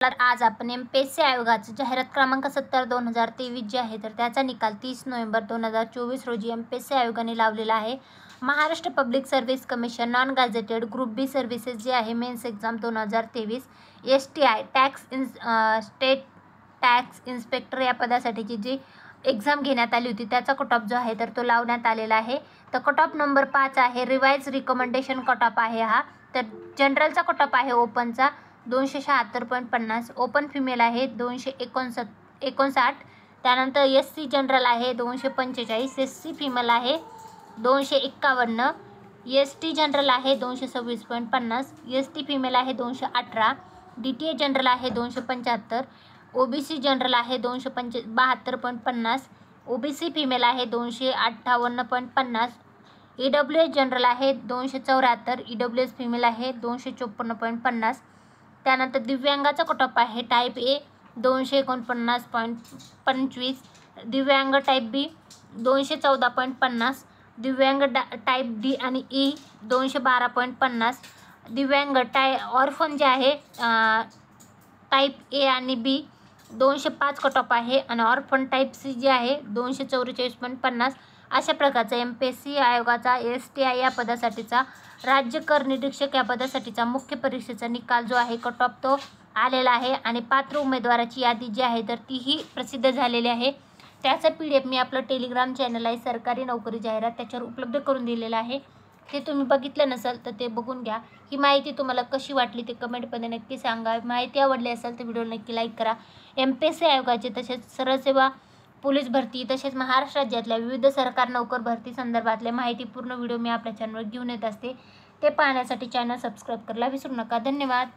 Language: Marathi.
तर आज आपण MPSC आयोगाचं जाहिरात क्रमांक 70/2023 जे आहे तर त्याचा निकाल 30 नोव्हेंबर 2024 रोजी MPSC आयोगाने लावलेला आहे। Maharashtra public service commission non gazetted group B services जे आहे mains exam 2023 STI state tax inspector या पदासाठीची जी एक्झाम घेण्यात आली होती त्याचा कट ऑफ जो आहे तर तो लावण्यात आलेला आहे। तर कट ऑफ नंबर 5 आहे, रिवाइज रिकमेंडेशन कट ऑफ आहे हा। तर जनरलचा कट ऑफ आहे ओपनचा 276.50, ओपन फिमेल आहे 259, त्यानंतर SC जनरल आहे 245, SC फिमेल आहे 251, ST जनरल आहे 226.50, ST फिमेल आहे 218, DTA जनरल आहे 275, OBC जनरल आहे 272.50, OBC फिमेल आहे 258.50, EWS जनरल आहे 274, EWS फिमेल आहे 254.50। त्यानंतर दिव्यांगाचा कट ऑफ आहे टाईप A 249.25, दिव्यांग टाईप B 214.50, दिव्यांग टाईप D आणि E 212.50, दिव्यांग ऑर्फन जे आहे टाईप A आणि B 205 कट ऑफ आहे आणि ऑर्फन टाईप C जे आहे 244.50। अशा प्रकारचा MPSC आयोगाचा STI या पदासाठीचा राज्य कर निरीक्षक या पदासाठीचा मुख्य परीक्षेचा निकाल जो आहे कट ऑफ तो आलेला आहे आणि पात्र उमेदवाराची यादी जी आहे तर तीही प्रसिद्ध झालेली आहे। त्याचा PDF मी आपलं टेलिग्राम चॅनल आहे सरकारी नोकरी जाहिरात त्याच्यावर उपलब्ध करून दिलेलं आहे। ते तुम्ही बघितलं नसेल तर ते बघून घ्या। ही माहिती तुम्हाला कशी वाटली ते कमेंटमध्ये नक्की सांगा। माहिती आवडली असेल तर व्हिडिओ नक्की लाईक करा। MPSC आयोगाचे तसेच सरळ सेवा पोलीस भरती तसेच महाराष्ट्र राज्यातल्या विविध सरकार नोकर भरती संदर्भातले माहितीपूर्ण व्हिडिओ मी आपल्या चॅनलवर घेऊन येत असते। ते पाहण्यासाठी चॅनल सबस्क्राईब करायला विसरू नका। धन्यवाद।